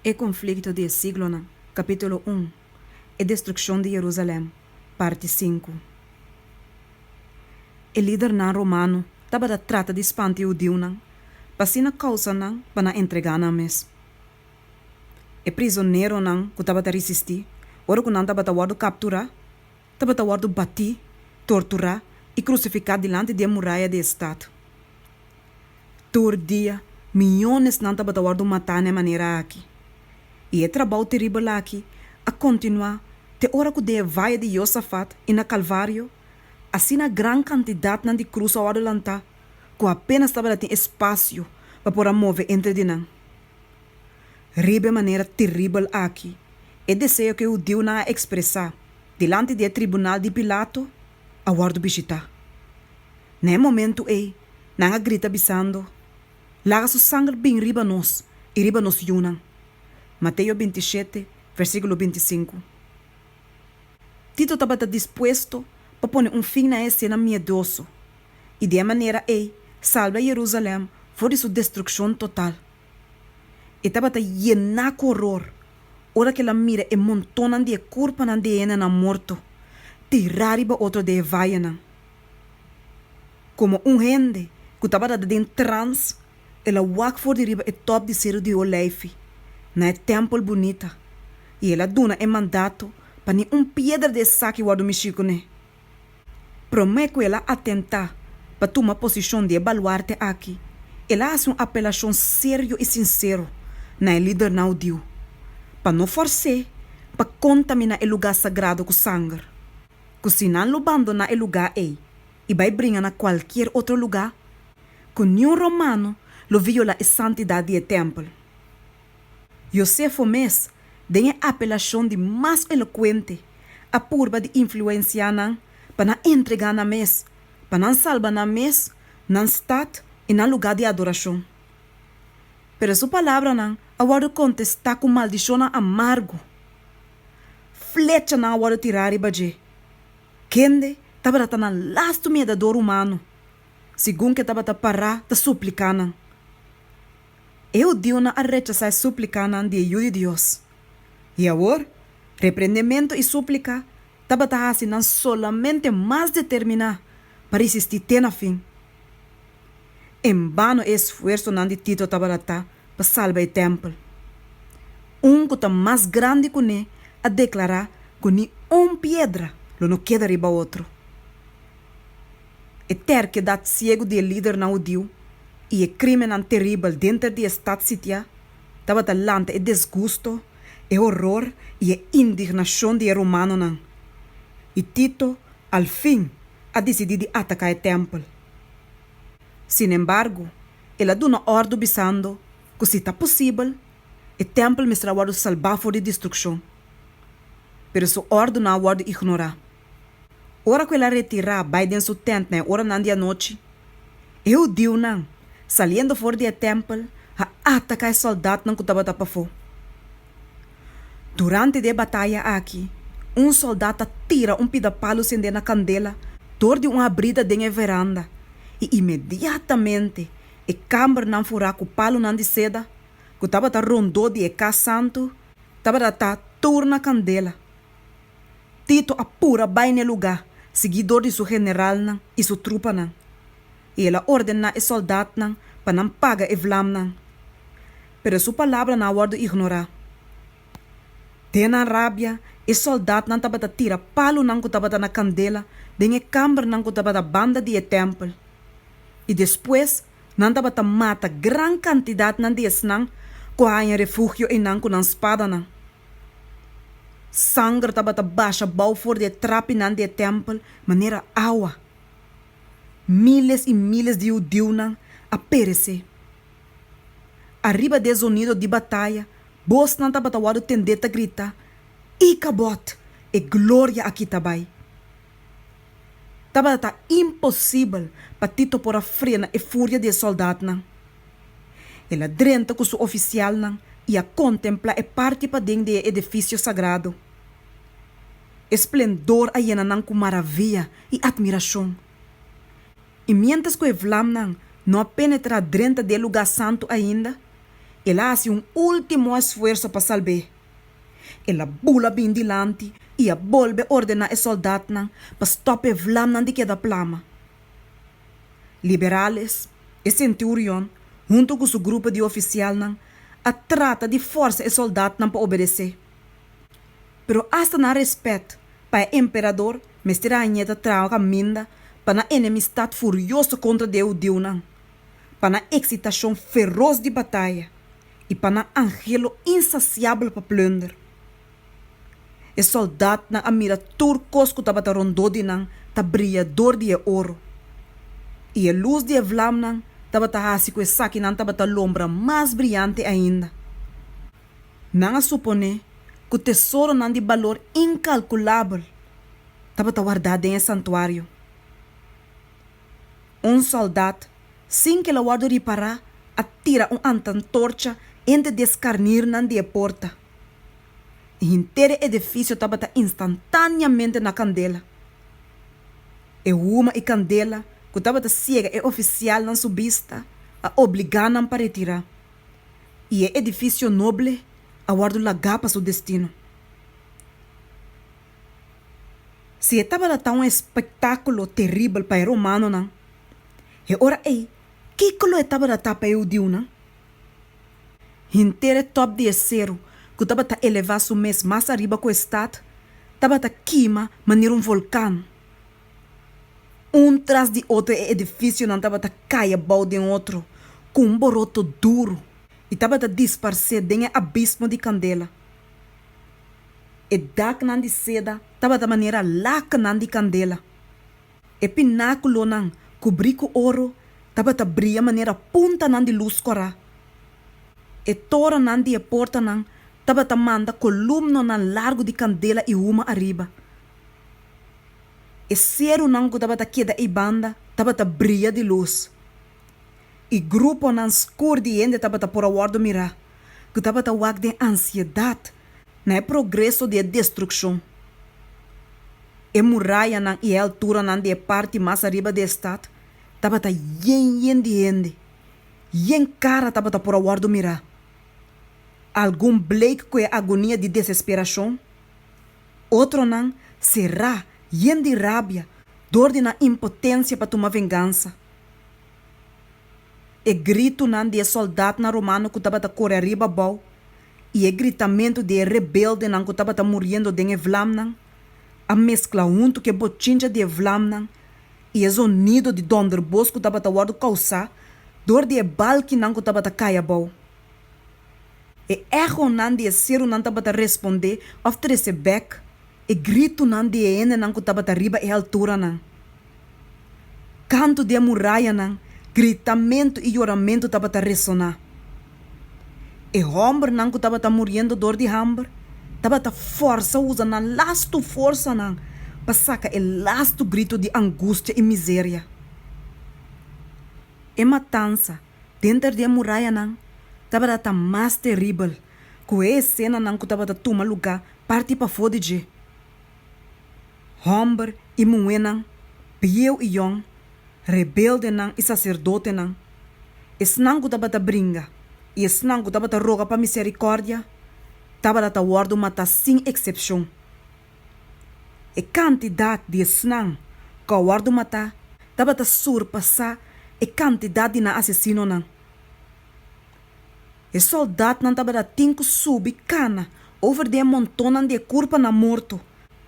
E conflito de siglo, capítulo 1, e destruição de Jerusalém, parte 5. O líder romano estava trata de espantar o judeu, para causa para entregar na mes. O prisioneiro que estava a resistir, ora que não estava a capturar, estava a bater, torturar e crucificar diante da muralha do Estado. Todo dia, milhões não estavam a matar de maneira aqui. E é trabalho terrível aqui a continuar de hora que de vai de Josafat e na Calvário, assim na grande quantidade de cruz ao adelantar, que apenas estava ter espaço para poder mover entre dinam. Ribe maneira terrível aqui, é desejo que o Deus não expressar diante do tribunal de Pilato, a guardo visitar. Nem momento não grita bisando, laga su sangue bem riba nós e riba nos yunam. Mateus 27, versículo 25. Tito estava disposto para pôr fim na cena miedoso e de maneira salva Jerusalém de sua destruição total. E estava llenar com horror, ora que ela mira e montona de corpo de ena na morto, tirar riba outro de vaiana. Como gente que estava em trance, ela wak for de riba e top de ser de oleife. Na templo bonita e ela dona mandato para ni pedra de saque o Mexico né. Prometo ela atentar para tomar posição de baluarte aqui. Ela faz uma apelação sério e sincero na líder na Deus, para não forçar, para contaminar o lugar sagrado com sangue. Que se não abandonar o lugar e vai brincar a qualquer outro lugar, que nenhum romano lo viola a santidade do templo. Josefo mes tem a apelação de mais eloquente, a purba de influência para entregar na mes, para salvar na mes, na estado e na lugar de adoração. Pero sua palavra agora contestar com maldição amargo. Flecha agora tirar e baje. Kende estava na lasto medador humano, segundo que estava a parar de suplicar. Eu dio a rechazar súplica de ajuda de Deus. E agora, repreendimento e súplica estava a solamente mais determinada para resistir até na fim. Em vano esforço de Tito estava para salvar o templo. Que está mais grande que ele a declarar que nem pedra não queda riba outro. E ter que dar cego de líder na Deus e o crime terrível dentro do estado sitia, estava talante e desgosto, e horror e a indignação de romano. E Tito, al fim, a decidido atacar o templo. Sin embargo, ela deu uma ordem bisando que se está possível, o templo me será salvar de destruição. Pero sua ordem não pode ignorar. Ora que ela retirar Biden sua tenda na hora da noite, eu digo saliendo fora do templo, a atacar soldados que estavam a pafo. Durante a batalha aqui, soldado tira pidapalo acende na candela, dor de uma abrida na veranda, e imediatamente a câmara não fura com o palo de seda, que estava a rondar de cá santo, estava a turna a candela. Tito apura bem no lugar, seguidor de seu general e sua trupa. E ela ordena os soldados para não pagar o vlam. Pero sua palavra não pode ignorar. Tena rábia, os soldados não estavam a tirar palo que estava na candela, nem a câmara que estava na banda de templo. E depois, não estava a matar grande quantidade de esnang, que há refúgio e não com espada. Sangue estava a baixa bau fora de trape de templo, maneira água. Miles e miles de judeus a perecer. Arriba do sonido de batalha, Bos não estava a tender a gritar, Icabot, e glória aqui também. Estava impossível para Tito por a frena e fúria de soldados. Ela drenta com seu oficial e a contempla e parte para dentro do edifício sagrado. Esplendor a llena com maravilha e admiração. E mientras que o vlam não penetra dentro do lugar santo ainda, ela hace último esforço para salvar. Ela bula bem dilante e a volve ordenar a soldado para stopar vlam de queda plama. Liberales e centurion, junto com seu grupo de oficial, a trata de força e soldado para obedecer. Pero hasta na respeito para o imperador, mestra Anheta traga minda para a enemistade furiosa contra Deus, para a excitação feroz de batalha e para a angelo insaciável para plunder. O soldado a mira turcos que estava rondando ta brilhador de ouro. E a luz de vlam estava hasi com essa que estava lombra mais brilhante ainda. Não a supone que o tesouro de valor incalculável estava guardado em santuário. Soldado, sem que ela guarda reparar, atira antorcha entre descarnir de porta. O inteiro edifício estava instantaneamente na candela. E uma e candela que estava cega e oficial na sua vista a obrigar para retirar. E o edifício nobre a guardar lagar para seu destino. Se estava um espetáculo terrível para o romano, e ora que colo estava para o Deus, inteiro top de zero que estava a elevar seu mês mais arriba com o estado, estava a queima maneira vulcão. Tras de outro edifício não estava a cair balde em outro, com boroto duro, e estava a disparar dentro abismo de candela. E dak de seda estava da maneira laca de candela. E pináculo cobri com ouro estava a brilhar maneira punta de luz corá. E tora de porta estava a manda columna largo de candela e uma arriba. E cero que estava a queda e banda estava a brilhar de luz. E grupo escuro de gente estava a por a guarda mirar, que estava a wag de ansiedade na progresso de destruição. E muralha e a altura de parte mais arriba do estado estava a yen de gente. Yen cara estava a por a guarda mirar. Algum blake com a agonia de desesperação. Outro será yen de rábia, dor de impotência para tomar vingança. E grito de soldado romano que estava a correr arriba bom, e o gritamento de rebelde que estava morrendo de vlam, a mescla junto que bochincha de vlam, e o sonido de donderbos que estava a guarda causar, dor de balque que estava a cair bom. E echo de cero estava a responder, of trece back, e grito de ene que estava a riba e altura. Canto de muralha, gritamento e choramento estava a ressonar. E homem que estava morrendo dor de hambre, estava a força usando a lasto força para sacar o lasto grito de angústia e miséria. E matança dentro de muralha estava a mais terrível, com a cena que estava a tomar lugar parte para fora de homem e mulher, pieu e jong, rebelde e sacerdote esnang estava a brinca e esnang estava a rogar para misericórdia, estava a guardar matar sem exceção. E quantidade de esnang que a guarda matar estava a surpassar a quantidade de assassino. E soldado estava a tinco subir cana over de montona de curpa morto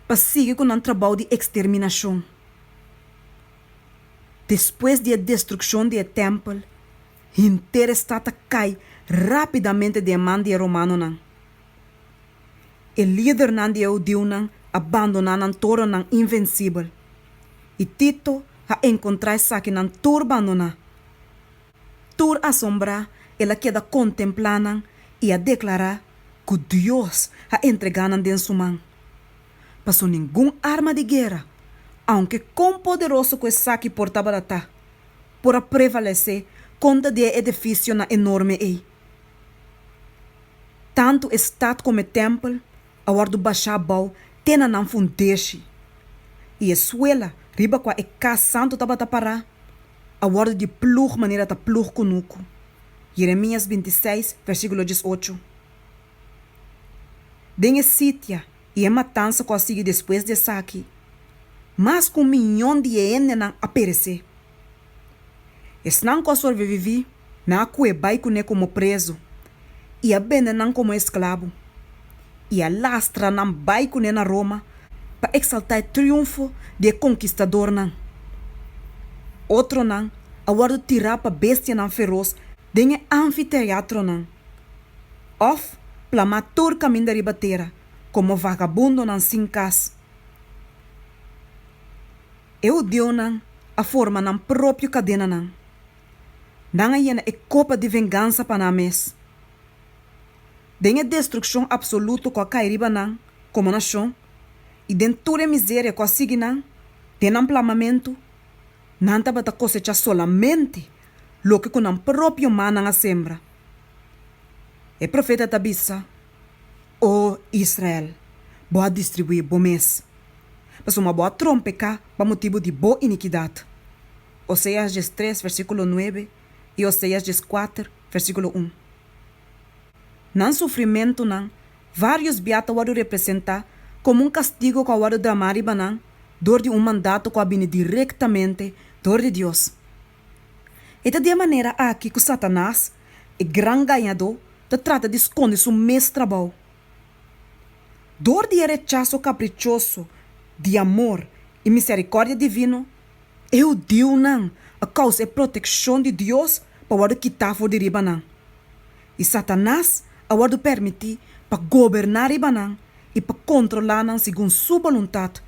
para seguir com o trabalho de exterminação. Depois da destruição do templo, inteira estata cai rapidamente de mão de romano. O líder de Eudeu abandona a torre invencível. E Tito a encontrar saque tur abandona. Tur assombrar, ela queda contemplando e a declarar que Deus a entregado em sua mão. Passou nenhuma arma de guerra, aunque quão poderoso que o saque portava estar, por prevalecer contra de edifício enorme aí. Tanto o estado como o templo, a hora do baixar bau, tena não fundeche. E a suela, riba com a casa santo estava a parar, a hora de plug maneira de plug conuco. Jeremias 26, versículo 18. Dengue sitia e a matança consigue depois de saque, mas com 1 milhão de ene não aparecer. Es não co sobrevivi, na cuebai com como preso, e a bene não como escravo, e a lastra não vai com na Roma, para exaltar o triunfo de conquistador não. Outro não, a guarda tirar para bestia não feroz, dengue anfiteatro não. Of, plamatur caminho da ribateira, como vagabundo não sem casa. Eu deu não, a forma não próprio cadena não. Não é copa de vingança para a mes. Dengue destruição absoluta com a cairiba não, como nação, e dentro da miséria com a sigue não, tem ampliamento, não tá para cosechar solamente lo que com a próprio mano a sembra. E profeta tabissa, oh Israel, boa distribuir bom mês. Mas uma boa trompe cá para motivo de boa iniquidade. Oséias 3, versículo 9 e Oséias 4, versículo 1. Não sofrimento não, vários beatos vão representar como castigo que vão dramar e banão, dor de mandato que vem diretamente dor de Deus. E de maneira aqui que Satanás, o grande ganhador, trata de esconder seu mesmo trabalho. Dor de rechaço caprichoso, de amor e misericórdia divino, eu digo não, a causa é proteção de Deus para quitar fora de riba não. E Satanás a permitir para governar riba não e para controlar não segundo sua vontade.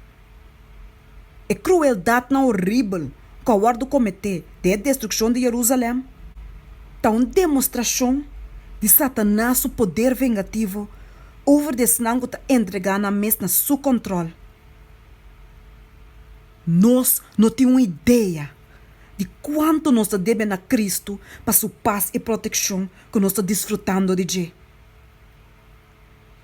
A crueldade não horrível que a cometer de destruição de Jerusalém é uma demonstração de Satanás seu poder vingativo over desnang que está entregando a mesma seu controle. Nós não temos uma ideia de quanto nós devemos a Cristo para sua paz e proteção que nós estamos desfrutando de Deus.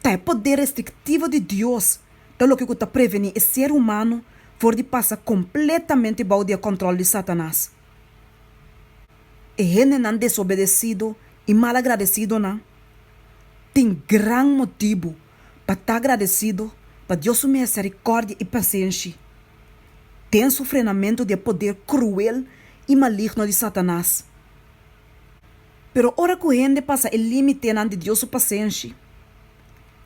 É o poder restritivo de Deus, pelo que está prevenir o ser humano for de passar completamente bajo o controle de Satanás. E gente não desobedecido e mal agradecido não, tem grande motivo para estar agradecido para Deus sua misericórdia e paciência. Tem sofrimento de poder cruel e maligno de Satanás. Pero ora que a gente passa o limite de Deus sua paciência,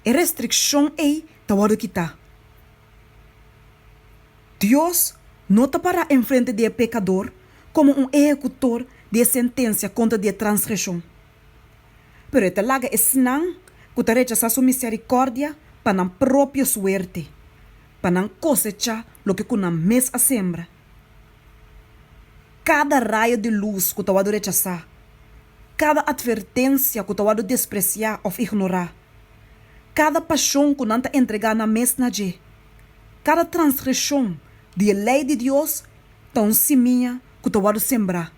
a restrição é tawado kita. Deus não está para em frente do pecador como um executor de sentença contra a transgressão. Pero esta laga é senão que te rechaça sua misericórdia para não própria suerte, para não cosechar lo que com a mesma sembra. Cada raio de luz que te vai rechazar, cada advertência que te vai despreciar ou ignorar, cada paixão que não te entregar na mesma dia, cada transgressão de lei de Deus, tão seminha que te vai sembrar.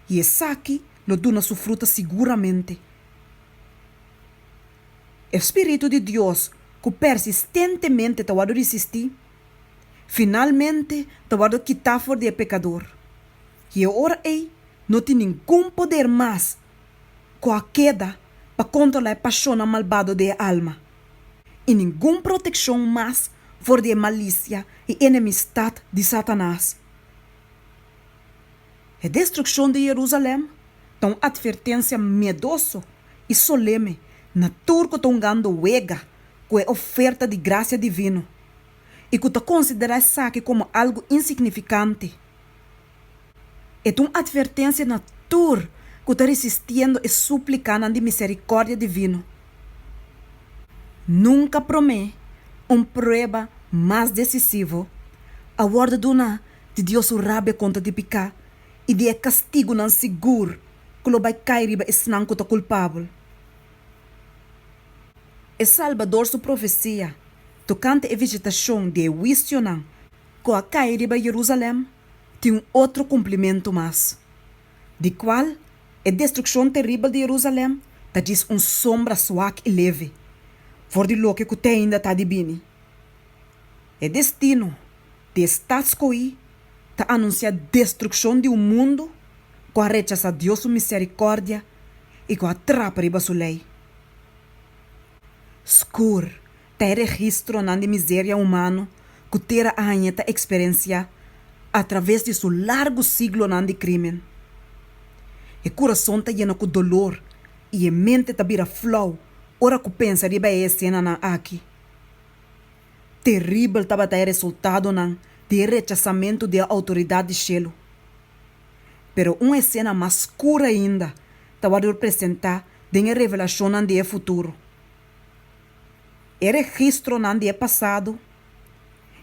E essa aqui lo duna sua fruta seguramente. O Espírito de Deus, que persistentemente te vai resistir, finalmente te vai quitar fora do pecador. E agora não tem nenhum poder mais com a queda para controlar a paixão malvada da alma. E nenhuma proteção mais fora da malícia e enemistade de Satanás. A destruição de Jerusalém é uma advertência medosa e solene na turco tongando wega com a oferta de graça divina e que te considera saque como algo insignificante. É uma advertência na tur que está resistindo e suplicando de misericórdia divina. Nunca promete uma prova mais decisiva a ordem de Deus rabe contra de picar e de castigo não seguro que lo vai cair e senão que está culpável. E Salvador sua profecia tocante a vegetação de juízo não que a cair em Jerusalém tem outro cumprimento mais, de qual a destruição terrível de Jerusalém está diz sombra suave e leve, for de lo que ainda está de bem. O destino de status quo está anunciar destruição de mundo com a rechaça Deus sua misericórdia e que atrapa riba sua lei. Skur, tem registro na de miséria humana que terá a anheta experiencia através de seu largo siglo na de crime. E coração está lleno com dolor e a mente está vira flow, ora que pensa riba a cena na aqui. Terrível estava o resultado na de rechaçamento da autoridade de Shelo. Pero uma cena mais escura ainda estava a representar de revelação do futuro. É registro do passado,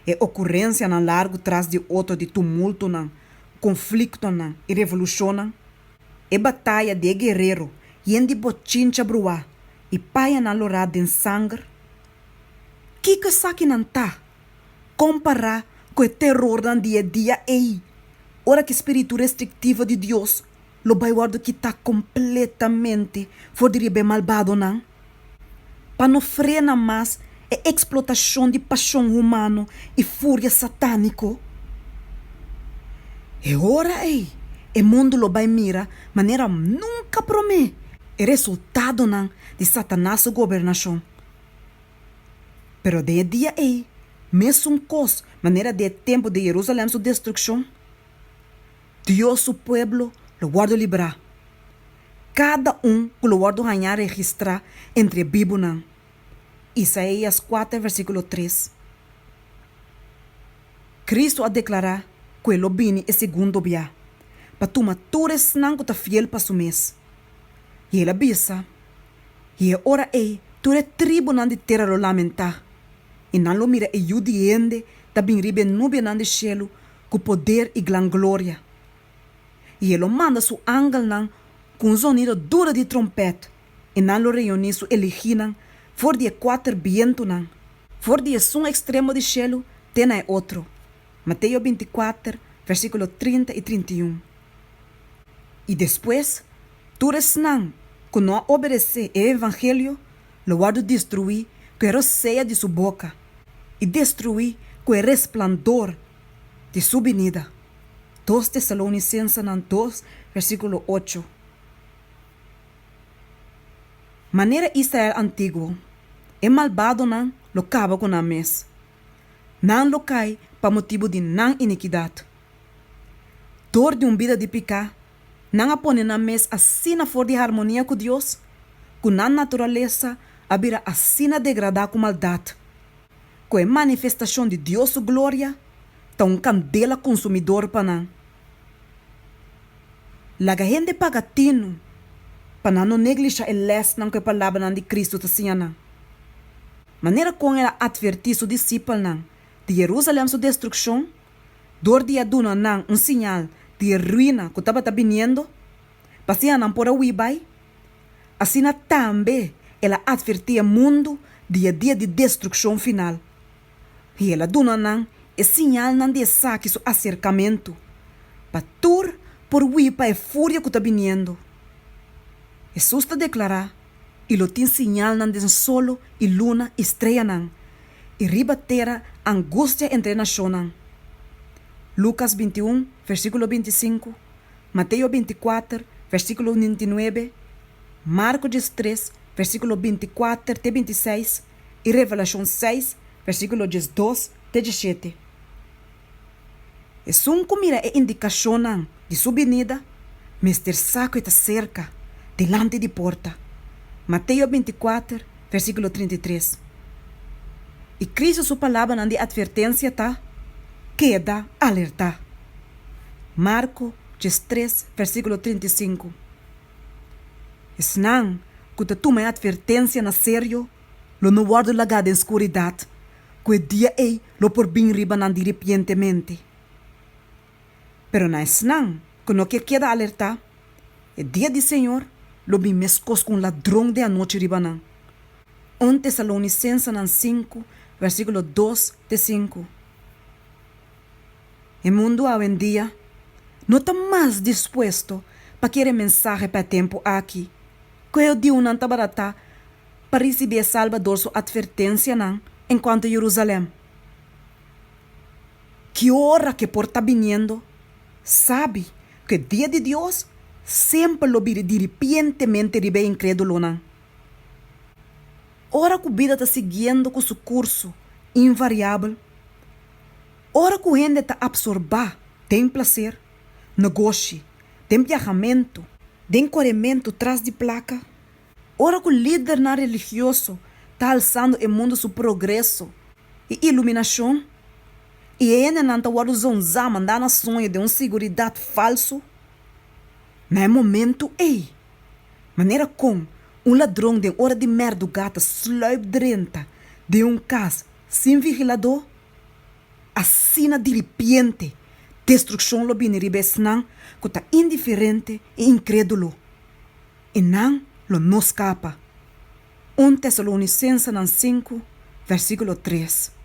é ocorrência na largo trás de outro de tumulto, conflito e revolução, é batalha de guerreiro e de bochincha bruá e paia na lorada em sangue. Que saque não tá? Comparar com o terror do dia a dia aí, ora que espírito restritivo de Deus lo vai guardar que está completamente fora de ribe malvado, não? Para não frenar mais a explotação de paixão humana e fúria satânico. E ora aí, o mundo lo vai mira maneira nunca promete o resultado não de Satanás governação. Pero de dia aí, mesmo cos maneira de tempo de Jerusalém sua destruição, Deus o pueblo lo guarda librar. Cada que lo guarda ganhar registrar entre a Bíblia. Isaías 4, versículo 3. Cristo a declarar que ele vini é segundo via, para tomar todos não que está fiel para su mês. E ele avisa, e é hora aí, tu é tribo não de terra lo lamentar, e não lo mira e judiende, da bem ribe nube não de cielo, com poder e gran glória. E ele manda su ángel não, com um sonido duro de trompete, e não lo reúne su elegina, for de 4 viento não, for de um extremo de cielo, tem outro. Mateus 24, versículo 30 e 31. E depois, todos não, que não obedecem o evangelho, lo guardo destruir com a roceia de sua boca, e destruir com o resplandor de sua venida. 2 Tessalonicenses 2, versículo 8. Maneira Israel antigo, é malvado não lo cava com a mes. Não lo cai para motivo de não iniquidade. Dor de vida de picar, não apone na mes assim na for de harmonia com Deus, com a natureza abira assim na degradar com maldade. Com a manifestação de Deus sua glória, tá candela consumidor para não. Laga gente pagatino, para não negligenciar o les não que a palavra de Cristo está sendo. Maneira como ela advertiu seu discípulo não, de Jerusalém sua destruição, dor de aduna não sinal de ruína que estava vindo, passia não por uibai, assim também ela advertia o mundo dia de destruição final. E ela duna não é sinal não de saque seu acercamento, para tur por uibai fúria que está vindo. Jesus está declarar, e lo tem sinal não de solo e luna estrela não, e ribatera angústia entre nações. Lucas 21, versículo 25, Mateus 24, versículo 29, Marcos 3, versículo 24 até 26 e Revelação 6, versículo 12 até 17. É um que mira a indicação de sua venida, mas ter saco está cerca, delante de porta. Mateus 24, versículo 33. E Cristo sua palavra de advertência tá, queda alerta. Marcos 3, versículo 35. Senão, que toma advertência na sério, lo não guardo lagado em escuridade, que o dia é lo por bem riba não de repentemente. Pero na senão, que não queda alerta, o dia do Senhor, lo bem mescos com ladrão de a noite riba não. 1 Tessalonicenses 5, versículo 2 de 5. O mundo hoje em dia não está mais disposto para querer mensagem para tempo aqui. Que eu digo não está barata para receber Salvador sua advertência não, enquanto Jerusalém. Que hora que por está vindo, sabe que o dia de Deus sempre lo vira diripientemente ribe incrédulo nan. Ora que a vida está seguindo com seu curso invariável. Ora que a gente está absorbar, tem prazer, negócio, tem viajamento, tem corrimento atrás de placa. Ora que o líder na religioso está alçando o mundo seu progresso e iluminação. E ainda não está guardando zonza mandando na sonho de seguridade falso. Mas é momento, maneira como ladrão de hora de merda gata sluipdrenta de casa sem vigilador, assina de repente, destruição lo bine ribesnan, que está indiferente e incrédulo. E não lo escapa. 1 Tessalonicenses 5, versículo 3.